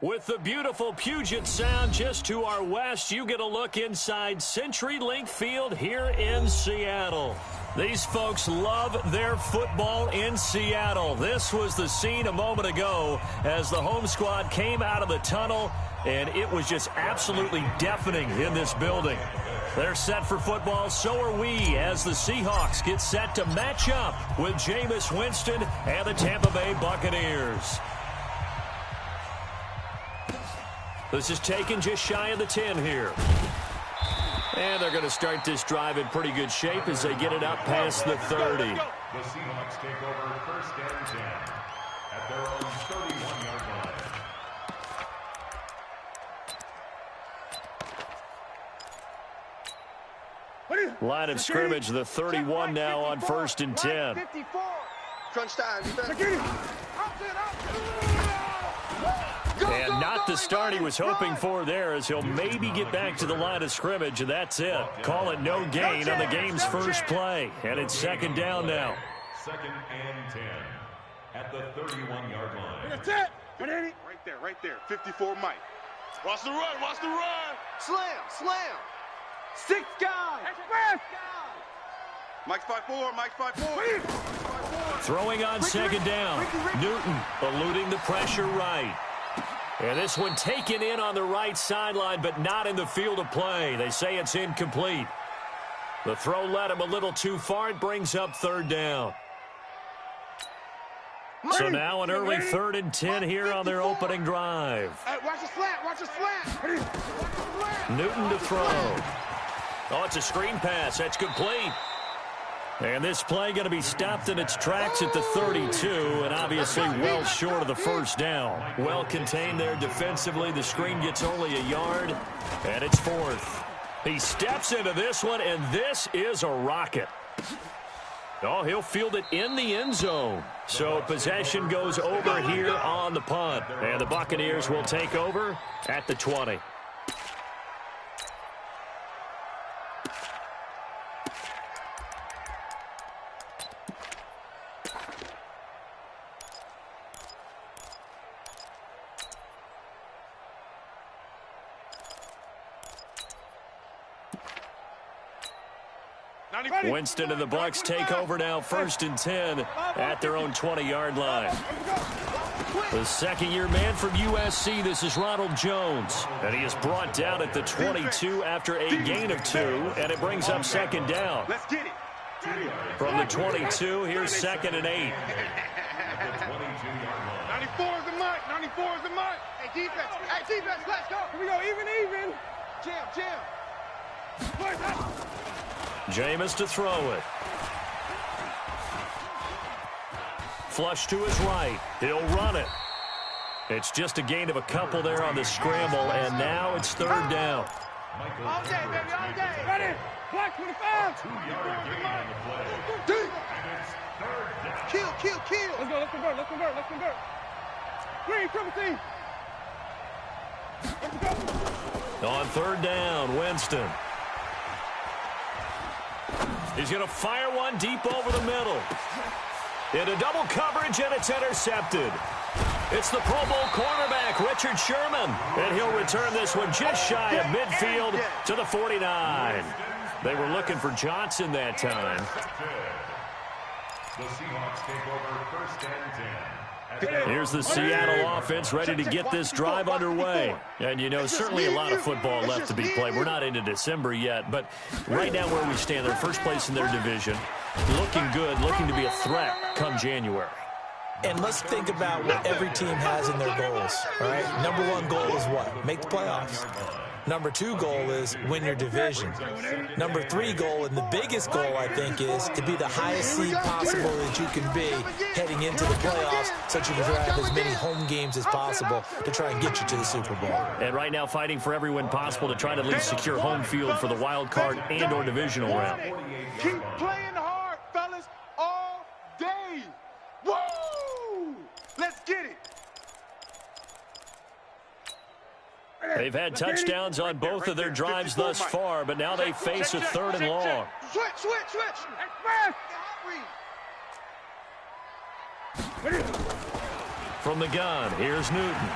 With the beautiful Puget Sound just to our west, you get a look inside CenturyLink Field here in Seattle. These folks love their football in Seattle. This was the scene a moment ago as the home squad came out of the tunnel, and it was just absolutely deafening in this building. They're set for football, so are we, as the Seahawks get set to match up with Jameis Winston and the Tampa Bay Buccaneers. This is taken just shy of the 10 here. And they're going to start this drive in pretty good shape as they get it up past the 30. The Seahawks take over first and 10 at their own 31-yard line. Line of scrimmage, the 31 now on first and 10. Crunch time. And not the start he was hoping for there, as he'll maybe get back to the line of scrimmage, and that's it. Call it no gain on the game's first play. And it's second down now. Second and 10 at the 31-yard line. Right there. 54 Mike. Watch the run. Slam. 6 guys. Mike's 5'4". Throwing on second down. Newton eluding the pressure right. And this one taken in on the right sideline, but not in the field of play. They say it's incomplete. The throw led him a little too far. It brings up third down. So now an early 3rd and 10 here on their opening drive. Watch the slant. Newton to throw. Oh, it's a screen pass. That's complete. And this play going to be stopped in its tracks at the 32, and obviously well short of the first down. Well contained there defensively. The screen gets only a yard, and it's 4th. He steps into this one, and this is a rocket. Oh, he'll field it in the end zone. So possession goes over here on the punt, and the Buccaneers will take over at the 20. Winston and the Bucs take over now, 1st and 10 at their own 20-yard line. The second-year man from USC, this is Ronald Jones. And he is brought down at the 22 after a gain of 2, and it brings up second down. Let's get it. From the 22, here's 2nd and 8. 94 is the mark. Hey, defense, let's go. Here we go, even. Jam. Jameis to throw it. Flush to his right. He'll run it. It's just a gain of a couple there on the scramble, and now it's 3rd down. All day, baby, all day. Ready? Black 25. 2-yard gain on the play. And it's 3rd down. Kill. Let's convert. Green, triple team. On 3rd down, Winston. He's going to fire one deep over the middle. Into double coverage, and it's intercepted. It's the Pro Bowl cornerback, Richard Sherman. And he'll return this one just shy of midfield to the 49. They were looking for Johnson that time. The Seahawks take over 1st and 10. Here's the Seattle offense ready to get this drive underway. And, you know, certainly a lot of football left to be played. We're not into December yet, but right now where we stand, they're first place in their division. Looking good, looking to be a threat come January. And let's think about what every team has in their goals, all right? Number 1 goal is what? Make the playoffs. Number 2 goal is win your division. Number 3 goal, and the biggest goal, I think, is to be the highest seed possible that you can be heading into the playoffs so that you can have as many home games as possible to try and get you to the Super Bowl. And right now fighting for every win possible to try to at least secure home field for the wild card and or divisional round. Keep playing hard, fellas, all day. Woo! Let's get it. They've had touchdowns on both of their drives thus far, but now they face a 3rd and long. Switch. From the gun, here's Newton.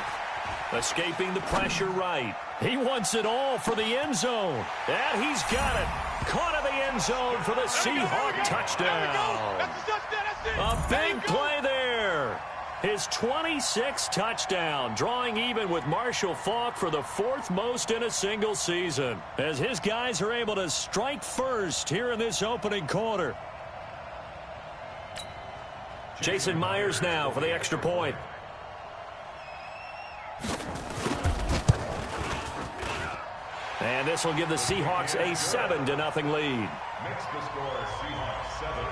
Escaping the pressure right. He wants it all for the end zone. And he's got it. Caught in the end zone for the Seahawk touchdown. A big play there. His 26th touchdown, drawing even with Marshall Faulk for the 4th most in a single season, as his guys are able to strike first here in this opening quarter. Jason Myers now for the extra point. And this will give the Seahawks a 7-0 lead. Makes the score Seahawks 7.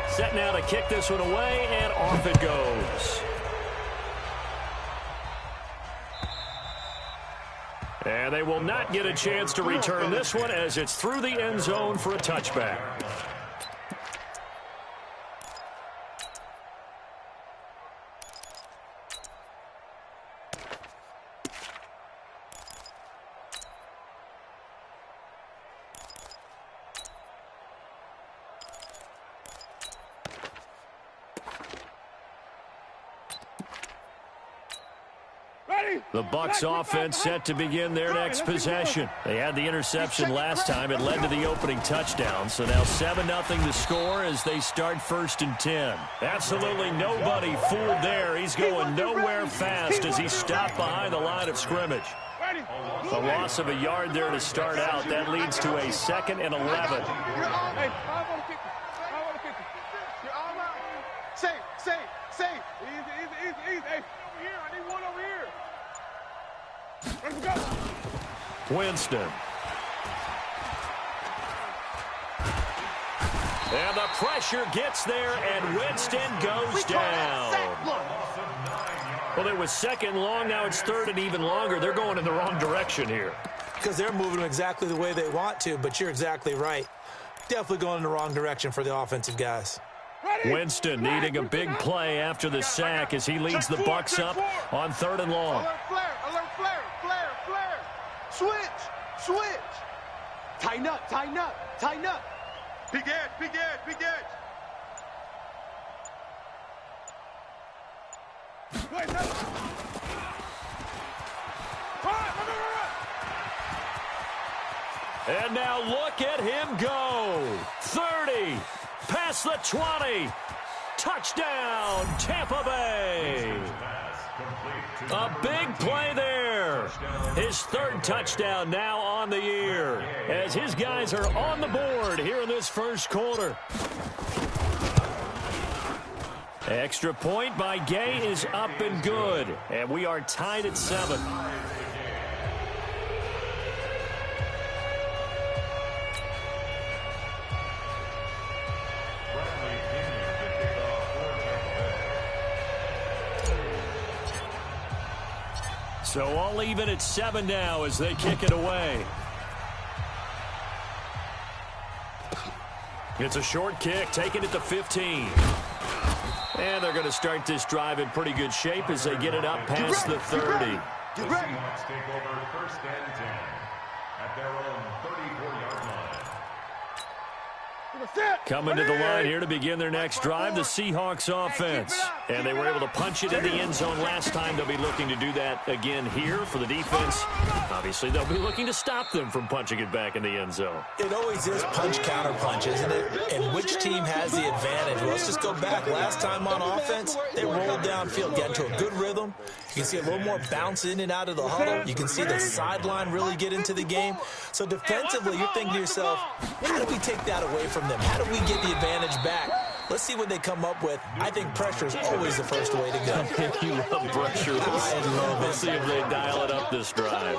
Set now to kick this one away, and off it goes. And they will not get a chance to return this one as it's through the end zone for a touchback. The Bucs offense set to begin their next possession. They had the interception last time. It led to the opening touchdown. So now 7-0 the score as they start 1st and 10. Absolutely nobody fooled there. He's going nowhere fast as he stopped behind the line of scrimmage. A loss of a yard there to start out. That leads to a 2nd and 11. Safe. Easy. Hey, over here. I need one over here. Let's go. Winston. And the pressure gets there, and Winston goes down. Well, it was 2nd long. Now it's 3rd and even longer. They're going in the wrong direction here. Because they're moving exactly the way they want to, but you're exactly right. Definitely going in the wrong direction for the offensive guys. Winston needing a big play after the sack as he leads the Bucs up on 3rd and long. Alert flare. Switch. Tighten up. Big edge. And now look at him go. 30. Past the 20. Touchdown, Tampa Bay. A big play there. His 3rd touchdown now on the year as his guys are on the board here in this 1st quarter. Extra point by Gay is up and good, and we are tied at 7. So all even at 7 now as they kick it away. It's a short kick, taking it to 15. And they're going to start this drive in pretty good shape as they get it up past the 30. The Seahawks take over 1st and 10 at their own 34-yard line. Coming to the line here to begin their next drive, the Seahawks offense. And they were able to punch it in the end zone last time. They'll be looking to do that again here for the defense. Obviously, they'll be looking to stop them from punching it back in the end zone. It always is punch-counter-punch, isn't it? And which team has the advantage? Well, let's just go back. Last time on offense, they rolled downfield, got into a good rhythm. You can see a little more bounce in and out of the huddle. You can see the sideline really get into the game. So defensively, you're thinking to yourself, how do we take that away from them? How do we get the advantage back? Let's see what they come up with. I think pressure is always the first way to go. You love pressure. Let's see if they dial it up this drive.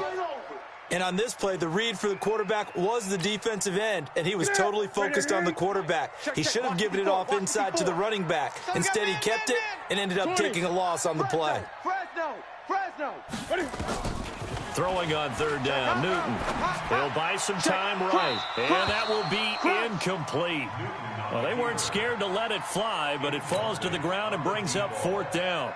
And on this play, the read for the quarterback was the defensive end, and he was totally focused on the quarterback. He should have given it off inside to the running back. Instead, he kept it and ended up taking a loss on the play. Fresno. Throwing on 3rd down, Newton. He'll buy some time right, and that will be incomplete. Well, they weren't scared to let it fly, but it falls to the ground and brings up 4th down.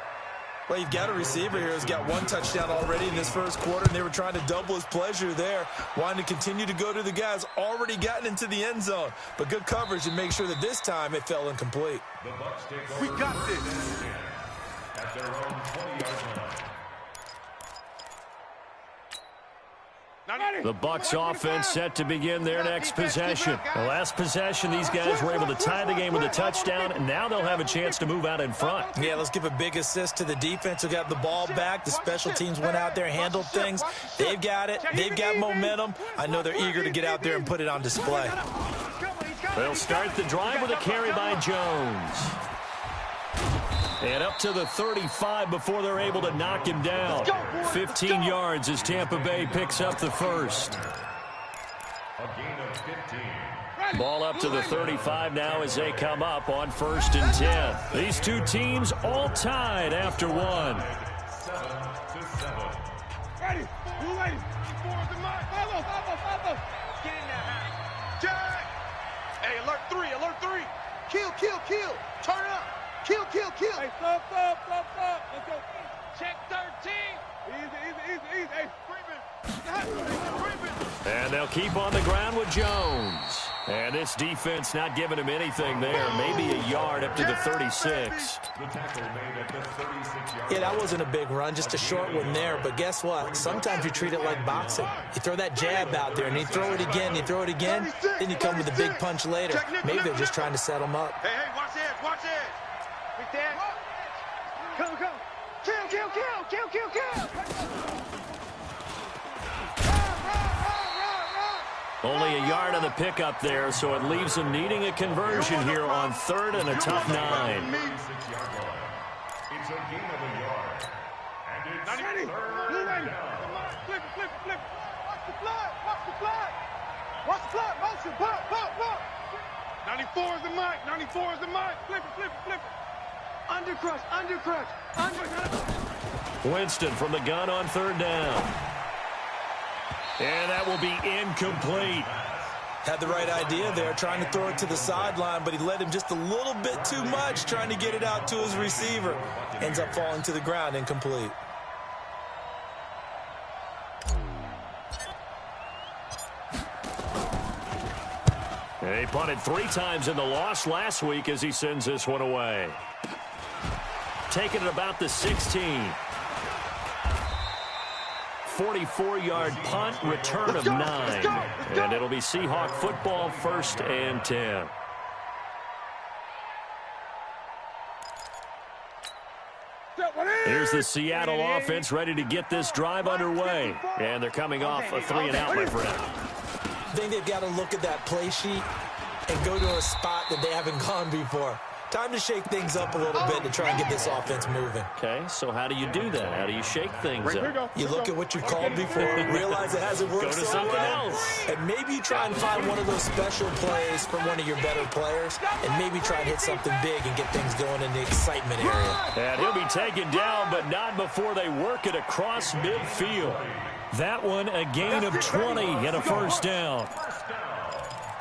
Well, you've got a receiver here who's got one touchdown already in this first quarter, and they were trying to double his pleasure there, wanting to continue to go to the guys already gotten into the end zone. But good coverage and make sure that this time it fell incomplete. We got this. At their own 20-yard line. The Bucs offense set to begin their next possession. The last possession, these guys were able to tie the game with a touchdown, and now they'll have a chance to move out in front. Yeah, let's give a big assist to the defense who got the ball back. The special teams went out there, handled things. They've got it. They've got momentum. I know they're eager to get out there and put it on display. They'll start the drive with a carry by Jones. And up to the 35 before they're able to knock him down. 15 yards as Tampa Bay picks up the first. A gain of 15. Ball up to the 35 now as they come up on 1st and 10. These two teams all tied after one. 7-7. Ready. Blue lady. Forward the mark. Follow. Get in there. Jack. Hey, alert 3. Kill. Turn up. Kill. Hey, stop. Let's go. Check 13. Easy. Hey, Freeman. And they'll keep on the ground with Jones. And this defense not giving him anything there. Maybe a yard up to the 36. The tackle made at the 36-yard Yeah, that wasn't a big run, just a short one there. But guess what? Sometimes you treat it like boxing. You throw that jab out there, and you throw it again, then you come with a big punch later. Maybe they're just trying to set them up. Hey, watch this. Big Dan. Come. Kill. Only a yard on the pickup there, so it leaves them needing a conversion here on 3rd and a tough 9. 36-yard line. It's a gain of a yard. And it's 3rd down. Flip. Watch the flag. Motion. Pop. 94 is the mark. Flip it. Undercrush. Winston from the gun on 3rd down. And that will be incomplete. Had the right idea there, trying to throw it to the sideline, but he led him just a little bit too much, trying to get it out to his receiver. Ends up falling to the ground, incomplete. And he punted 3 times in the loss last week as he sends this one away. Taking it about the 16. 44-yard punt, return of 9. And it'll be Seahawk football, 1st and 10. Here's the Seattle offense ready to get this drive underway. And they're coming off a 3-and-out, my friend. I think they've got to look at that play sheet and go to a spot that they haven't gone before. Time to shake things up a little bit to try and get this offense moving. Okay, so how do you do that? How do you shake things up? You look at what you've called before, realize it hasn't worked Go to so something well, else. and maybe you try and find one of those special plays from one of your better players, and maybe try and hit something big and get things going in the excitement area. And he'll be taken down, but not before they work it across midfield. That one, a gain of 20 and a 1st down.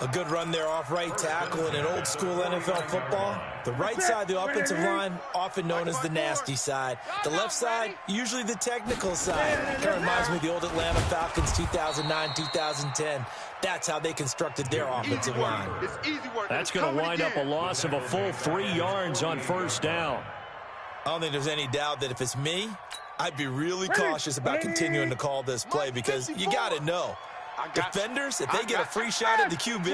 A good run there off right tackle in an old-school NFL football. The right side, the offensive line, often known as the nasty side. The left side, usually the technical side. Kind of reminds me of the old Atlanta Falcons 2009, 2010. That's how they constructed their offensive line. That's going to wind up a loss of a full 3 yards on 1st down. I don't think there's any doubt that if it's me, I'd be really cautious about continuing to call this play because you got to know. Defenders, if they get a free shot at the QB,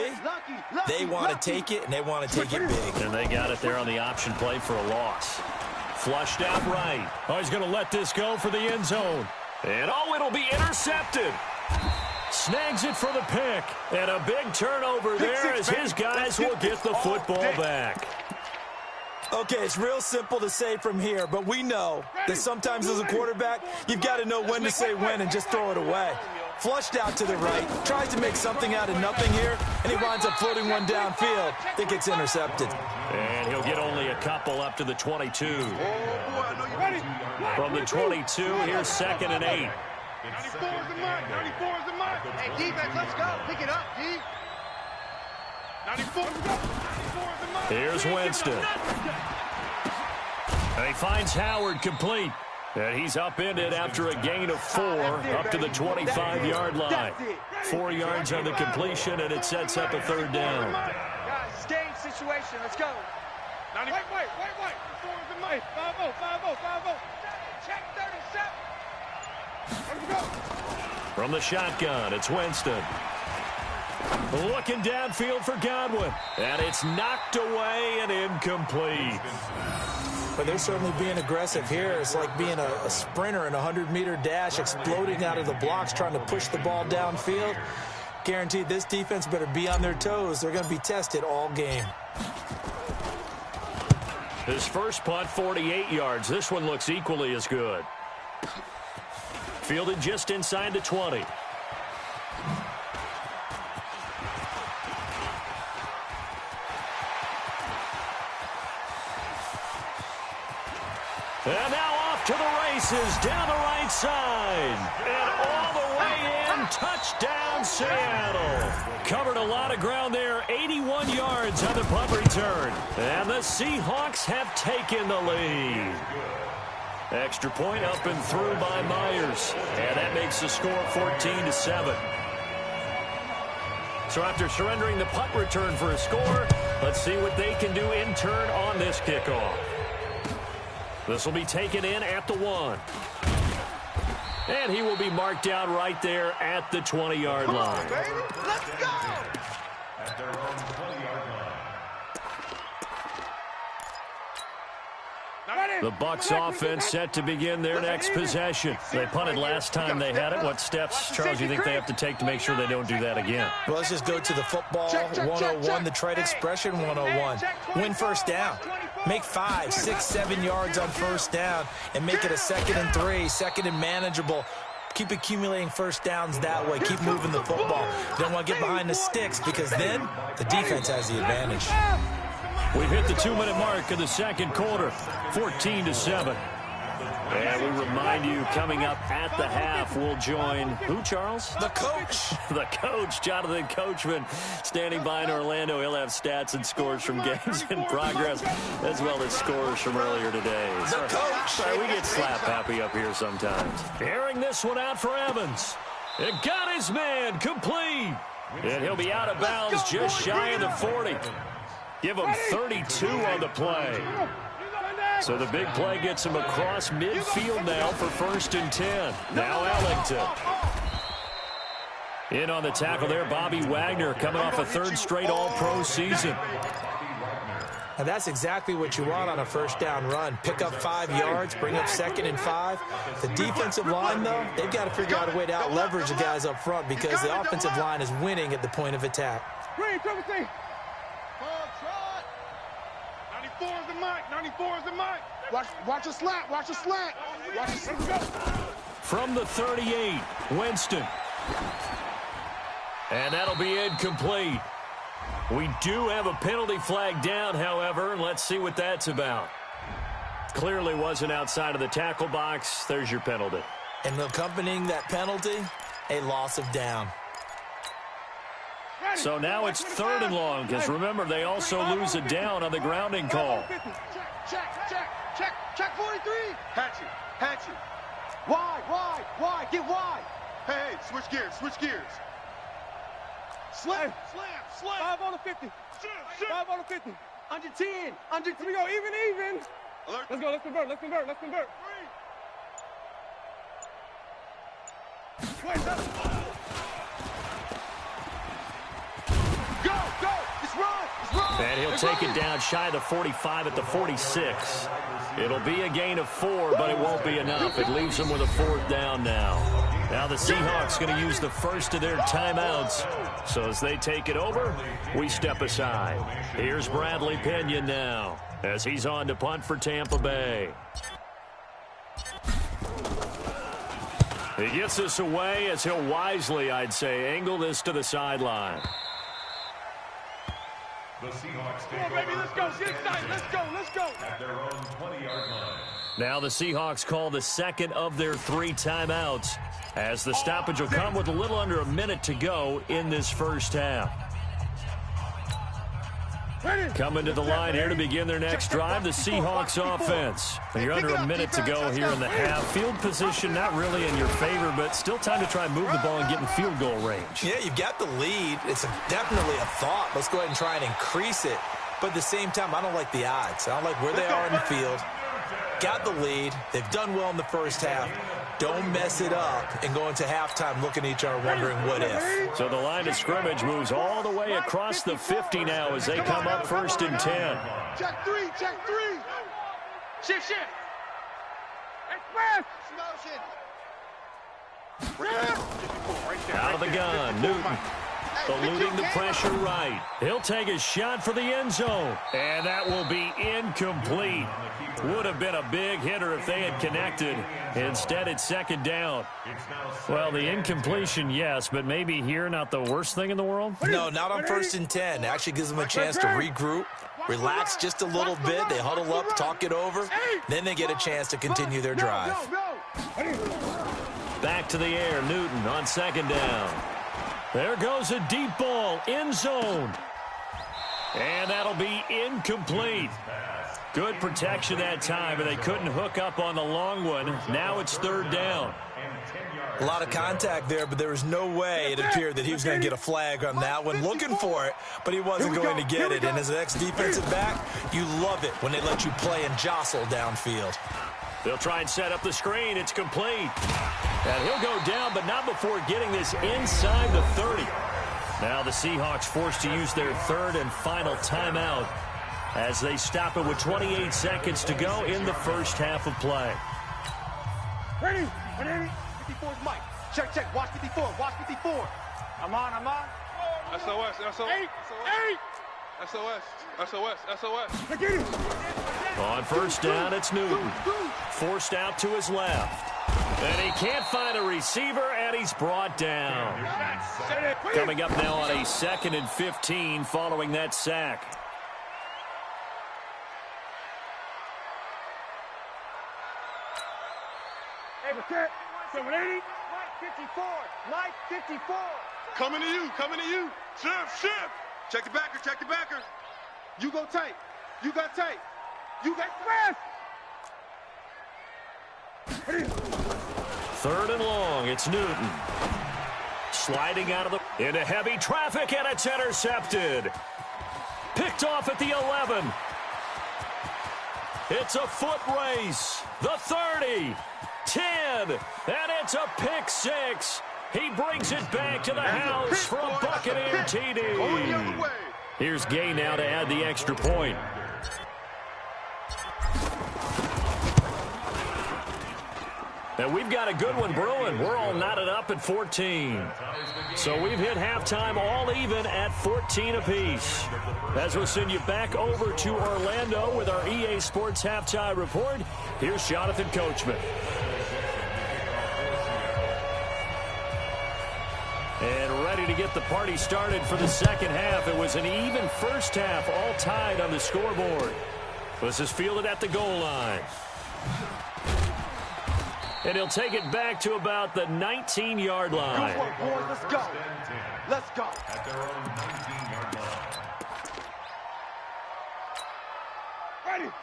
they want to take it, and they want to take it big. And they got it there on the option play for a loss. Flushed out right. Oh, he's going to let this go for the end zone. And, oh, it'll be intercepted. Snags it for the pick. And a big turnover there as his guys will get the football back. Okay, it's real simple to say from here, but we know that sometimes as a quarterback, you've got to know when to say when and just throw it away. Flushed out to the right, tries to make something out of nothing here, and he winds up floating one downfield that gets intercepted. And he'll get only a couple up to the 22. From the 22, here's 2nd and 8. 94 is the mark. Hey, defense, let's go. Pick it up, D. 94 is the mark. Here's Winston. And he finds Howard complete. And he's upended after a gain of 4 up to the 25-yard line. 4 yards on the completion, and it sets up a third down. Guys, it's game situation. Let's go. Wait. 5-0. Check 37. Let's go. From the shotgun, it's Winston. Looking downfield for Godwin. And it's knocked away and incomplete. But they're certainly being aggressive here. It's like being a sprinter in a 100-meter dash, exploding out of the blocks, trying to push the ball downfield. Guaranteed this defense better be on their toes. They're going to be tested all game. His first punt, 48 yards. This one looks equally as good. Fielded just inside the 20. And now off to the races, down the right side. And all the way in, touchdown Seattle. Covered a lot of ground there, 81 yards on the punt return. And the Seahawks have taken the lead. Extra point up and through by Myers. And that makes the score 14-7. So after surrendering the punt return for a score, let's see what they can do in turn on this kickoff. This will be taken in at the 1. And he will be marked down right there at the 20-yard line. Baby, let's go. At their own 20-yard line. The Bucs offense set to begin their next possession. They punted last time they had it. What steps, Charles, do you think they have to take to make sure they don't do that again? Well, let's just go to the football 101, the trade expression 101. Win first down. Make 5, 6, 7 yards on first down and make it a 2nd and 3, 2nd and manageable. Keep accumulating first downs that way. Keep moving the football. Don't want to get behind the sticks because then the defense has the advantage. We've hit the 2-minute mark of the second quarter, 14-7. And we remind you, coming up at the half, we'll join who, Charles? The coach. The coach, Jonathan Coachman, standing by in Orlando. He'll have stats and scores from games in progress, as well as scores from earlier today. The coach. Sorry, we get slap happy up here sometimes. Airing this one out for Evans. It got his man complete. And he'll be out of bounds just shy of the 40. Give him 32 on the play. So the big play gets him across midfield now for 1st and 10. Now Ellington. In on the tackle there, Bobby Wagner, coming off a 3rd straight All-Pro season. And that's exactly what you want on a first down run. Pick up 5 yards, bring up 2nd and 5. The defensive line, though, they've got to figure out a way to out-leverage the guys up front because the offensive line is winning at the point of attack. 94 is the mic. 94 is the mic. Watch a slant. Watch a slant. Let's go. From the 38, Winston. And that'll be incomplete. We do have a penalty flag down, however, and let's see what that's about. Clearly wasn't outside of the tackle box. There's your penalty. And accompanying that penalty, a loss of down. So now it's 3rd and long, because remember, they also lose a down on the grounding call. Check 43. Hatchet. Wide. Get wide. Hey, switch gears. Slam. 5 on the 50. 5 on the 50. Under 10. Here we go, even. Alert. Let's convert. Go. Let's run. And he'll take it down shy of the 45 at the 46. It'll be a gain of 4, but it won't be enough. It leaves them with a 4th down now. Now the Seahawks going to use the first of their timeouts. So as they take it over, we step aside. Here's Bradley Pinion now as he's on to punt for Tampa Bay. He gets this away as he'll wisely, I'd say, angle this to the sideline. The Seahawks take Come on, baby, let's go. Get excited. Let's go. at their own 20-yard line. Now the Seahawks call the second of their 3 timeouts as the stoppage will come with a little under a minute to go in this first half. Coming to the line here to begin their next drive, the Seahawks offense. You're under a minute to go here in the half. Field position not really in your favor, but still time to try and move the ball and get in field goal range. Yeah, you've got the lead. It's definitely a thought. Let's go ahead and try and increase it. But at the same time, I don't like the odds. I don't like where they are in the field. Got the lead. They've done well in the first half. Don't mess it up and go into halftime looking at each other wondering what if. So the line of scrimmage moves all the way across the 50 now as they come up 1st and 10. Check three, check three. Shift, shift. Express. Motion. Out of the gun, Newton. Eluding the pressure right. He'll take a shot for the end zone. And that will be incomplete. Would have been a big hitter if they had connected. Instead, it's 2nd down. Well, the incompletion, yes, but maybe here not the worst thing in the world? No, not on 1st and 10. It actually gives them a chance to regroup, relax just a little bit. They huddle up, talk it over. Then they get a chance to continue their drive. Back to the air, Newton on 2nd down. There goes a deep ball, end zone. And that'll be incomplete. Good protection that time, and they couldn't hook up on the long one. Now it's 3rd down. A lot of contact there, but there was no way it appeared that he was going to get a flag on that one. Looking for it, but he wasn't going to get it. And as an ex-defensive back, you love it when they let you play and jostle downfield. They'll try and set up the screen. It's complete. And he'll go down, but not before getting this inside the 30. Now the Seahawks forced to use their 3rd and final timeout as they stop it with 28 seconds to go in the first half of play. Ready? 54's Mike. Check, check. Watch 54. Watch 54. I'm on. SOS, SOS. 8. SOS, SOS, SOS. On 1st down, it's Newton. Forced out to his left. And he can't find a receiver, and he's brought down. Coming up now on a 2nd and 15 following that sack. Hey, 780. Mike 54. Mike 54. Coming to you. Shift. Check the backer. You go tight. You got tight. You got fast. 3rd and long, it's Newton. Sliding out of into heavy traffic, and it's intercepted. Picked off at the 11. It's a foot race. The 30, 10, and it's a pick 6. He brings it back to the house for a Buccaneer TD. Here's Gay now to add the extra point. And we've got a good one brewing. We're all knotted up at 14. So we've hit halftime all even at 14 apiece. As we'll send you back over to Orlando with our EA Sports Halftime Report, here's Jonathan Coachman. And ready to get the party started for the 2nd half. It was an even first half, all tied on the scoreboard. This is fielded at the goal line. And he'll take it back to about the 19-yard line. Good work, boys. Let's go. Let's go. At their own 19-yard line.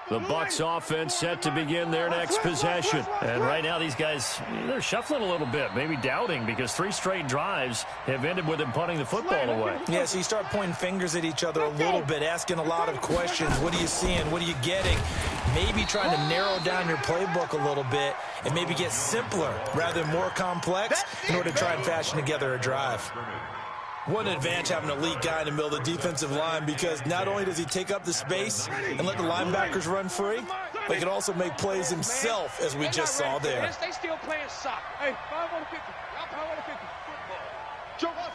The Bucs offense set to begin their next possession. And right now these guys, they're shuffling a little bit, maybe doubting, because 3 straight drives have ended with them punting the football away. Yeah, so you start pointing fingers at each other a little bit, asking a lot of questions. What are you seeing? What are you getting? Maybe trying to narrow down your playbook a little bit and maybe get simpler rather than more complex in order to try and fashion together a drive. What an advantage having an elite guy in the middle of the defensive line, because not only does he take up the space and let the linebackers run free, but he can also make plays himself, as we just saw there. They still playing soccer. Hey, 5 on 50. 5 on 50. Joker.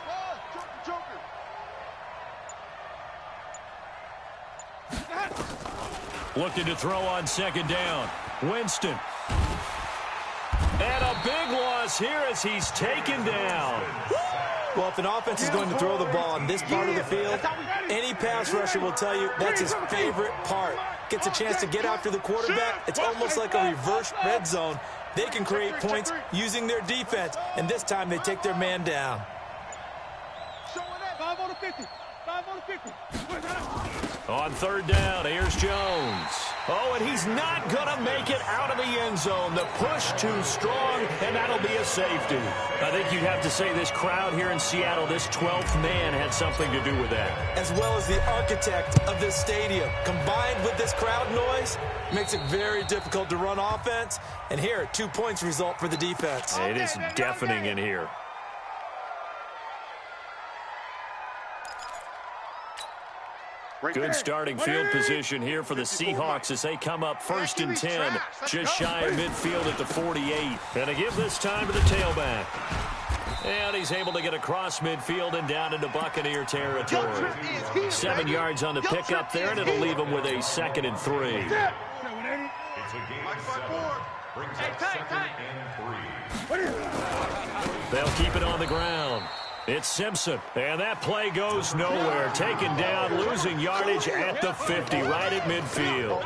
Looking to throw on 2nd down. Winston. And a big loss here as he's taken down. Well, if an offense is going to throw the ball on this part of the field, any pass rusher will tell you that's his favorite part. Gets a chance to get after the quarterback. It's almost like a reverse red zone. They can create points using their defense, and this time they take their man down. 5 on 50. 5 On third down, here's Jones. Oh, and he's not going to make it out of the end zone. The push too strong, and that'll be a safety. I think you'd have to say this crowd here in Seattle, this 12th man, had something to do with that. As well as the architect of this stadium. Combined with this crowd noise, makes it very difficult to run offense. And here, 2 points result for the defense. It is deafening in here. Good starting field position here for the Seahawks as they come up 1st and 10, just shy of midfield at the 48. And to give this time to the tailback. And he's able to get across midfield and down into Buccaneer territory. 7 yards on the pickup there, and it'll leave him with a 2nd and 3. It's a game of 7. Brings up 2nd and 3. They'll keep it on the ground. It's Simpson, and that play goes nowhere. Taken down, losing yardage at the 50, right at midfield.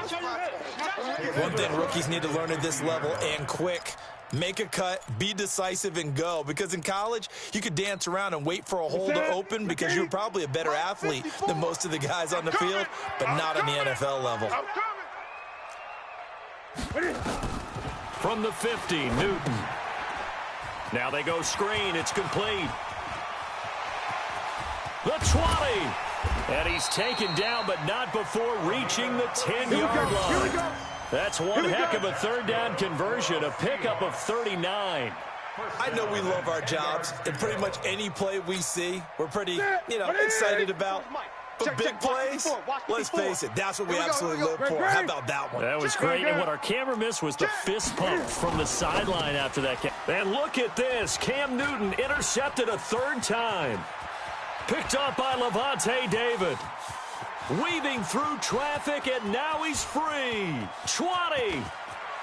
One thing rookies need to learn at this level, and quick. Make a cut, be decisive, and go. Because in college, you could dance around and wait for a hole to open because you're probably a better athlete than most of the guys on the field, but not on the NFL level. From the 50, Newton. Now they go screen. It's complete. The 20. And he's taken down, but not before reaching the 10-yard line. That's one heck of a third down conversion, a pickup of 39. I know we love our jobs, and pretty much any play we see, we're pretty, excited about. But big plays, let's face it, that's what we absolutely live for. How about that one? That was great, and what our camera missed was the fist pump from the sideline after that. And look at this. Cam Newton intercepted a 3rd time. Picked up by Levante David. Weaving through traffic, and now he's free. 20.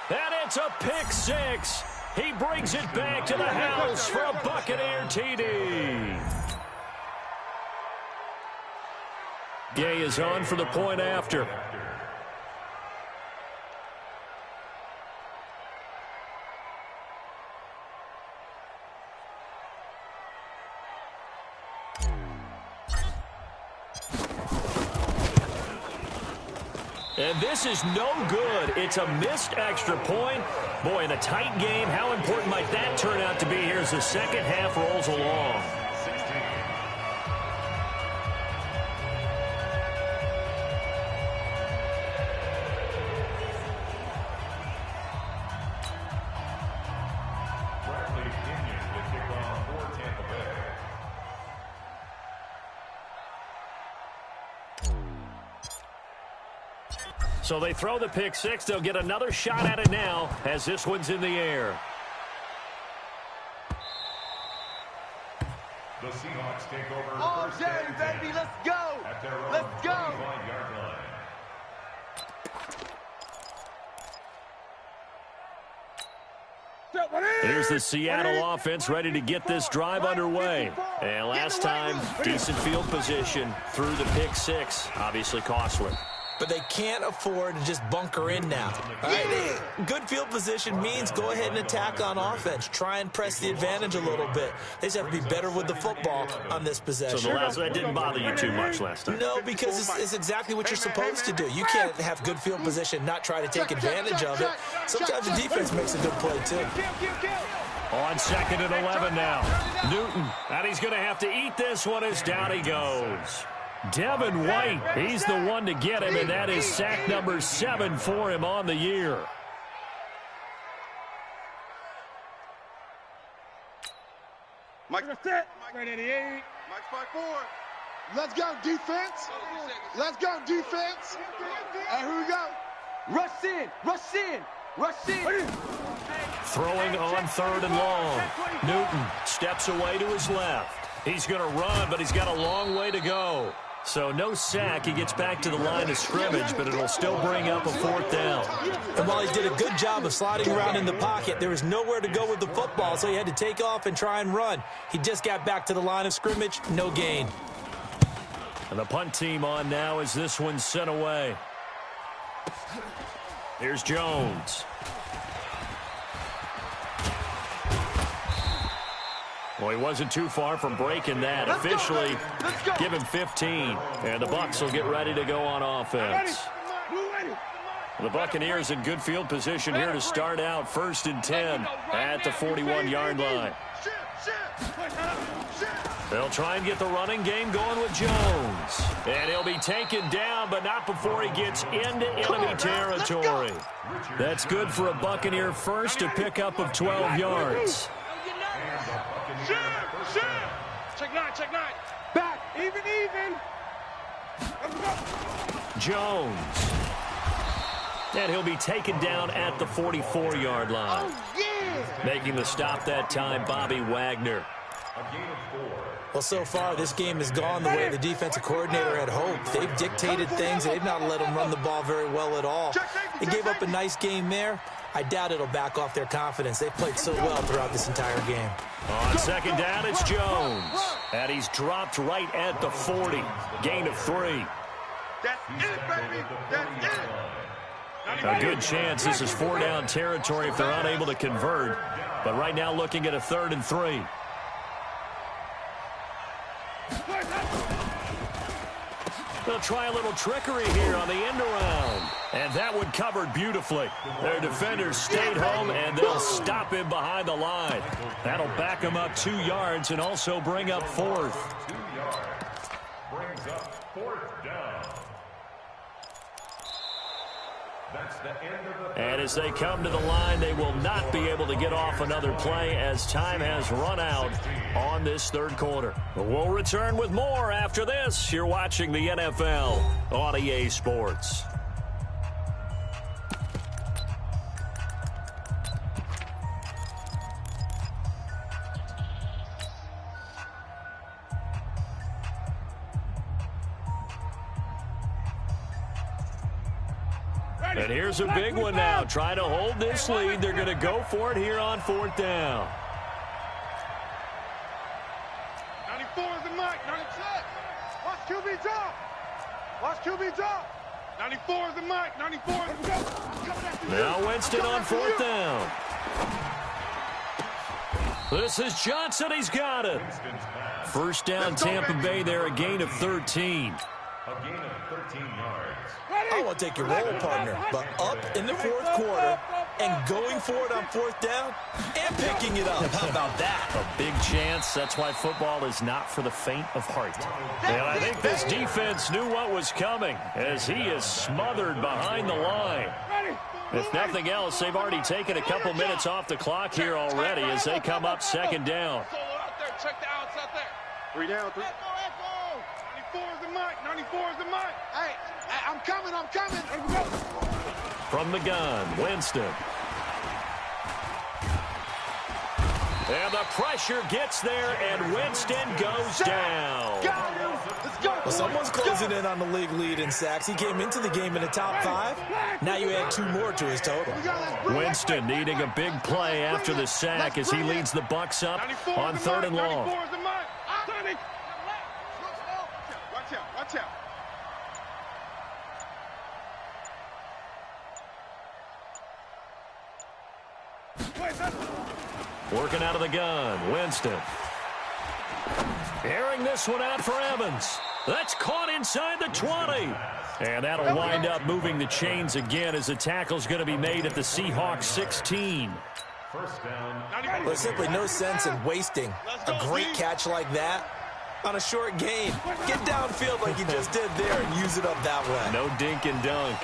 And it's a pick 6. He brings it back to the house for a Buccaneer TD. Gay is on for the point after. And this is no good. It's a missed extra point. Boy, in a tight game, how important might that turn out to be here as the second half rolls along? So they throw the pick 6. They'll get another shot at it now as this one's in the air. The Seahawks take over All first day, and 10 baby. Let's go. at their own Let's go. 25-yard line. Here's the Seattle offense ready to get this drive underway. And last time, decent field position through the pick 6. Obviously costly. But they can't afford to just bunker in now. All right? Good field position means go ahead and attack on offense. Try and press the advantage a little bit. They just have to be better with the football on this possession. So that didn't bother you too much last time? No, because it's exactly what you're supposed to do. You can't have good field position, not try to take advantage of it. Sometimes the defense makes a good play, too. On 2nd and 11 now. Newton, and he's going to have to eat this one as down he goes. Devin White, he's the one to get him, and that is sack number 7 for him on the year. Mike 88. Mike 5-4. Let's go, defense. Let's go, defense. And here we go. Rush in. Rush in. Rush in. Throwing on 3rd and long. Newton steps away to his left. He's going to run, but he's got a long way to go. So no sack. He gets back to the line of scrimmage, but it'll still bring up a 4th down. And while he did a good job of sliding around in the pocket, there was nowhere to go with the football, so he had to take off and try and run. He just got back to the line of scrimmage, no gain. And the punt team on now as this one's sent away. Here's Jones. Well, he wasn't too far from breaking that. Officially, give him 15. And the Bucs will get ready to go on offense. The Buccaneers in good field position here to start out 1st and 10 at the 41-yard line. They'll try and get the running game going with Jones. And he'll be taken down, but not before he gets into enemy territory. That's good for a Buccaneer first to pick up of 12 yards. Check nine. Back, even. Jones. And he'll be taken down at the 44-yard line. Oh, yeah. Making the stop that time, Bobby Wagner. Well, so far, this game has gone the way the defensive coordinator had hoped. They've dictated things. They've not let them run the ball very well at all. They gave up a nice game there. I doubt it'll back off their confidence. They've played so well throughout this entire game. On 2nd down, it's Jones. And he's dropped right at the 40. Gain of 3. That's it, baby. That's it. A good chance this is 4-down territory if they're unable to convert. But right now looking at a 3rd and 3. They'll try a little trickery here on the end around. And that one covered beautifully. Their defenders stayed home, and they'll stop him behind the line. That'll back him up 2 yards and also bring up 4th. 2 yards. Brings up 4th down. That's the end of the... And as they come to the line, they will not be able to get off another play as time has run out on this 3rd quarter. But we'll return with more after this. You're watching the NFL on EA Sports. And here's a big one now. Trying to hold this lead. They're going to go for it here on 4th down. 94 is the mic. 96. Watch QB drop. Watch QB drop. 94 is the mic. 94 is the mic. Now Winston on 4th down. This is Johnson. He's got it. 1st down, Tampa Bay there, a gain of 13. A gain of 13 yards. I want to take your role, partner, but up in the 4th quarter and going for it on 4th down and picking it up. How about that? A big chance. That's why football is not for the faint of heart. And I think this defense knew what was coming as he is smothered behind the line. If nothing else, they've already taken a couple minutes off the clock here already as they come up 2nd down. Check the outs out there. 3 down, 3. 94 is the mic. 94 is the mic. Hey, I'm coming. From the gun, Winston. And the pressure gets there, and Winston goes down. Well, someone's closing in on the league lead in sacks. He came into the game in the top 5. Now you add 2 more to his total. Winston needing a big play after the sack as he leads the Bucs up on 3rd and long. Watch out. Working out of the gun, Winston. Airing this one out for Evans. That's caught inside the 20. And that'll wind up moving the chains again as the tackle's going to be made at the Seahawks 16. 1st down. There's simply no sense in wasting a great catch like that on a short gain. Get downfield like you just did there and use it up that way. No dink and dunk.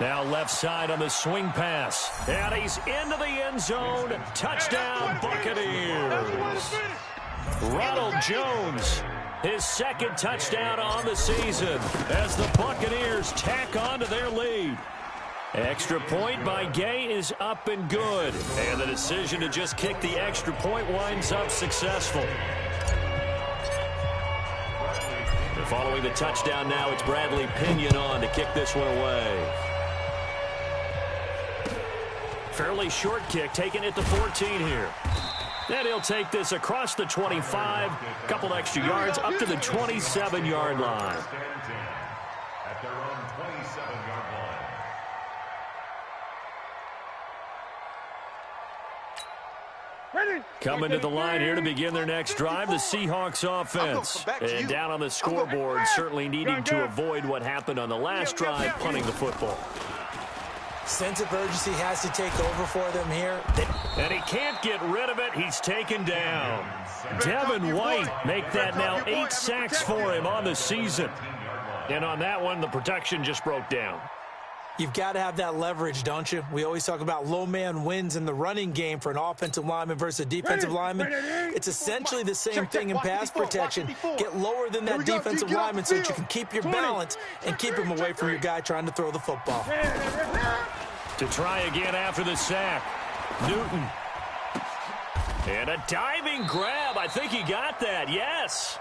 Now left side on the swing pass. And he's into the end zone. Touchdown, Buccaneers. Ronald Jones, his 2nd touchdown on the season as the Buccaneers tack on to their lead. Extra point by Gay is up and good. And the decision to just kick the extra point winds up successful. And following the touchdown now, it's Bradley Pinion on to kick this one away. Fairly short kick, taken at the 14 here. Then he'll take this across the 25, couple extra yards up to the 27-yard line. At their own 27-yard line. Coming to the line here to begin their next drive, the Seahawks offense. And down on the scoreboard, certainly needing to avoid what happened on the last drive, punting the football. Sense of urgency has to take over for them here. And he can't get rid of it. He's taken down. Devin White make that now 8 sacks for him on the season. And on that one, the protection just broke down. You've got to have that leverage, don't you? We always talk about low man wins in the running game for an offensive lineman versus a defensive lineman. It's essentially the same thing in pass protection. Get lower than that defensive lineman so that you can keep your balance and keep him away from your guy trying to throw the football. To try again after the sack, Newton. And a diving grab. I think he got that. Yes.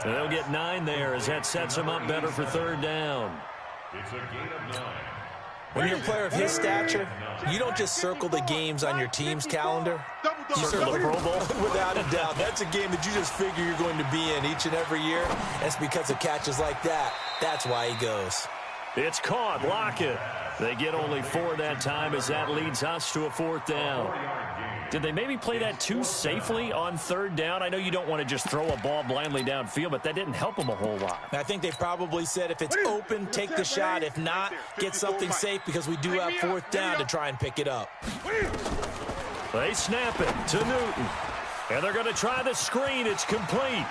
And they'll get 9 there as that sets him up better for third down. It's a gain of 9. When you're a player of his stature, you don't just circle the games on your team's calendar. You circle the Pro Bowl. Without a doubt. That's a game that you just figure you're going to be in each and every year. That's because of catches like that. That's why he goes. It's caught. Lockett. They get only 4 that time as that leads us to a 4th down. Did they maybe play that too safely on third down? I know you don't want to just throw a ball blindly downfield, but that didn't help them a whole lot. I think they probably said if it's open, take the shot. If not, get something safe because we do have 4th down to try and pick it up. They snap it to Newton. And they're going to try the screen. It's complete.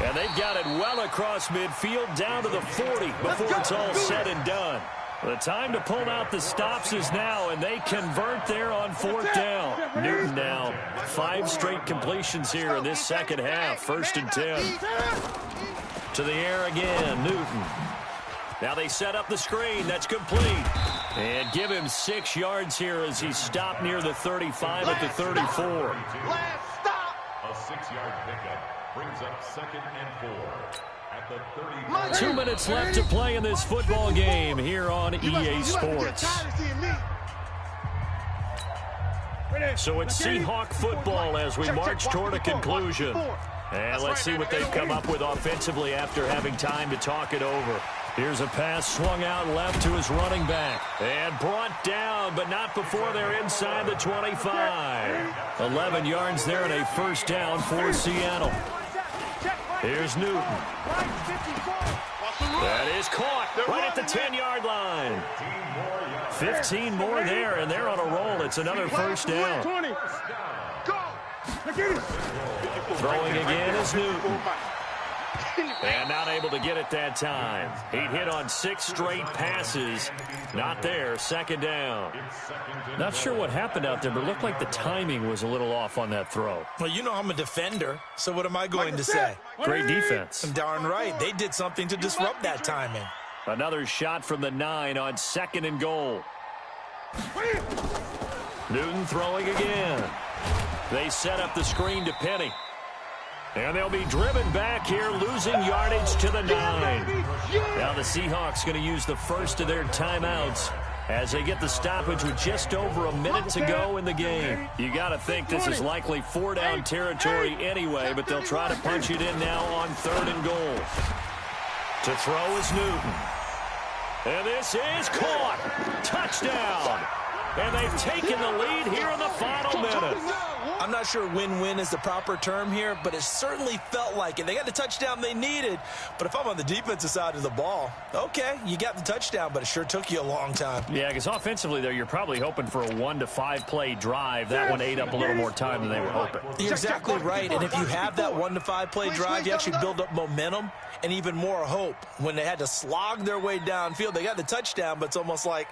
And they've got it well across midfield down to the 40 before it's all said and done. The time to pull out the stops is now, and they convert there on 4th down. Newton now 5 straight completions here in this second half. 1st and 10. To the air again, Newton. Now they set up the screen. That's complete. And give him 6 yards here as he stopped near the 35 at the 34. A 6-yard pickup brings up 2nd and 4. At the 2 minutes left to play in this football game here on EA Sports. So it's Seahawk football as we march toward a conclusion. And let's see what they've come up with offensively after having time to talk it over. Here's a pass swung out left to his running back. And brought down, but not before they're inside the 25. 11 yards there and a 1st down for Seattle. Here's Newton. That is caught right at the 10-yard line. 15 more there, and they're on a roll. It's another 1st down. Throwing again is Newton. And not able to get it that time. He hit on 6 straight passes. Not there. 2nd down. Not sure what happened out there, but it looked like the timing was a little off on that throw. Well, you know I'm a defender, so what am I going to say? Great defense. I'm darn right. They did something to disrupt that timing. Another shot from the 9 on 2nd and goal. Newton throwing again. They set up the screen to Penny. And they'll be driven back here, losing yardage to the 9. Now the Seahawks going to use the first of their timeouts as they get the stoppage with just over a minute to go in the game. You got to think this is likely 4-down territory anyway, but they'll try to punch it in now on 3rd and goal. To throw is Newton. And this is caught. Touchdown. And they've taken the lead here in the final minute. I'm not sure win-win is the proper term here, but it certainly felt like it. They got the touchdown they needed, but if I'm on the defensive side of the ball, okay, you got the touchdown, but it sure took you a long time. Yeah, because offensively, though, you're probably hoping for a 1 to 5 play drive. That one ate up a little more time than they were hoping. You're exactly right, and if you have that 1 to 5 play drive, you actually build up momentum and even more hope. When they had to slog their way downfield, they got the touchdown, but it's almost like,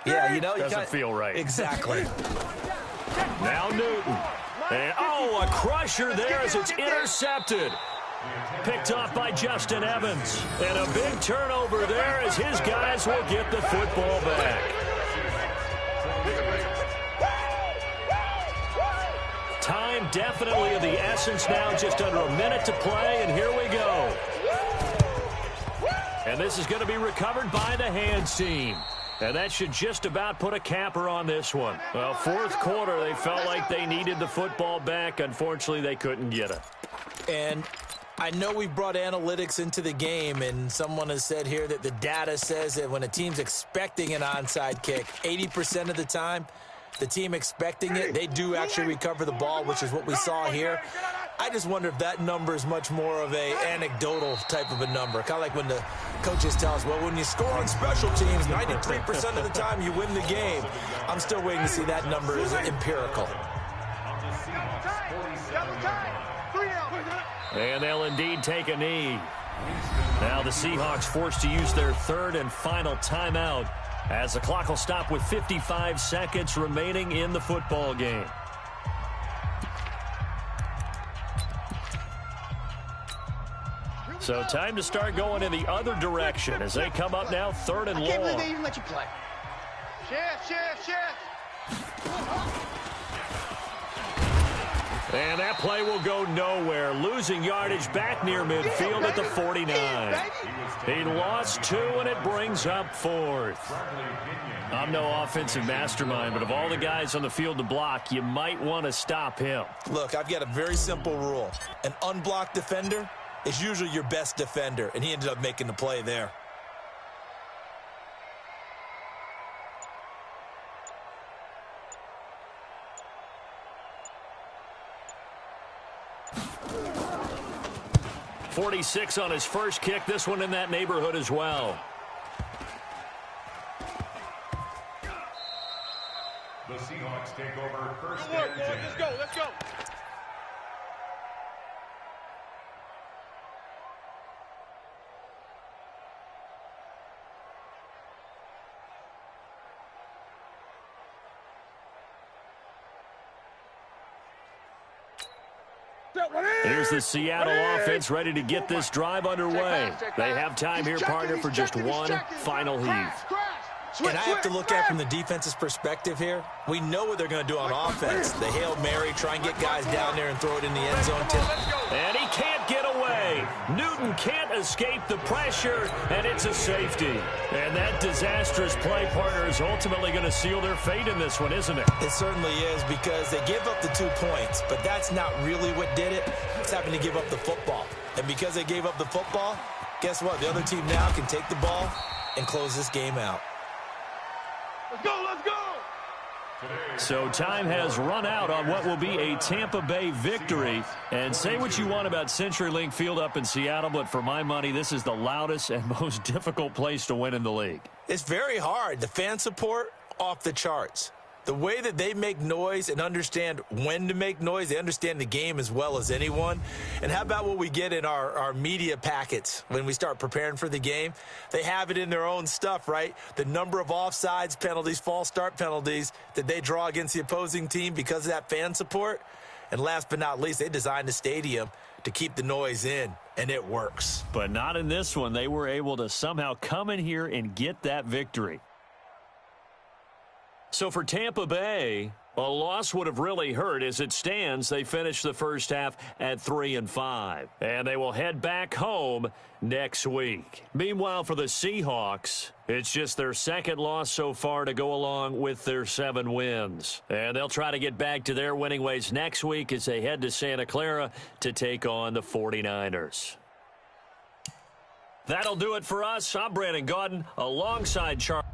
yeah, you know, doesn't feel right. Exactly. Now Newton. And, a crusher there as it's intercepted. Picked off by Justin Evans. And a big turnover there as his guys will get the football back. Time definitely of the essence now, just under a minute to play, and here we go. And this is going to be recovered by the hands team. And that should just about put a capper on this one. Well, 4th quarter, they felt like they needed the football back. Unfortunately, they couldn't get it. And I know we brought analytics into the game, and someone has said here that the data says that when a team's expecting an onside kick, 80% of the time, the team expecting it, they do actually recover the ball, which is what we saw here. I just wonder if that number is much more of a anecdotal type of a number. Kind of like when the coaches tell us, well, when you score on special teams, 93% of the time you win the game. I'm still waiting to see that number is empirical. And they'll indeed take a knee. Now the Seahawks forced to use their third and final timeout as the clock will stop with 55 seconds remaining in the football game. So time to start going in the other direction as they come up now 3rd and long. I can't believe they even let you play. Shift. And that play will go nowhere, losing yardage back near midfield at the 49. He lost 2, and it brings up 4th. I'm no offensive mastermind, but of all the guys on the field to block, you might want to stop him. Look, I've got a very simple rule. An unblocked defender is usually your best defender, and he ended up making the play there. .46 on his first kick. This one in that neighborhood as well. The Seahawks take over first Good work, and boys. 10. Let's go. Let's go. Here's the Seattle offense ready to get this drive underway. They have time here, partner, for just one final heave. And I have to look at from the defense's perspective here. We know what they're going to do on offense. The Hail Mary, try and get guys down there and throw it in the end zone. And he can't get away. Newton can't escape the pressure, and it's a safety. And that disastrous play, partner, is ultimately going to seal their fate in this one, isn't it? It certainly is, because they gave up the 2 points, but that's not really what did it. It's having to give up the football. And because they gave up the football, guess what? The other team now can take the ball and close this game out. Let's go. Let's go. So time has run out on what will be a Tampa Bay victory. And say what you want about CenturyLink Field up in Seattle, but for my money, this is the loudest and most difficult place to win in the league. It's very hard. The fan support, off the charts. The way that they make noise and understand when to make noise, they understand the game as well as anyone. And how about what we get in our media packets when we start preparing for the game? They have it in their own stuff, right? The number of offsides penalties, false start penalties that they draw against the opposing team because of that fan support. And last but not least, they designed the stadium to keep the noise in, and it works. But not in this one. They were able to somehow come in here and get that victory. So for Tampa Bay, a loss would have really hurt. As it stands, they finished the first half at 3-5. And they will head back home next week. Meanwhile, for the Seahawks, it's just their second loss so far to go along with their 7 wins. And they'll try to get back to their winning ways next week as they head to Santa Clara to take on the 49ers. That'll do it for us. I'm Brandon Gaudin alongside Charles.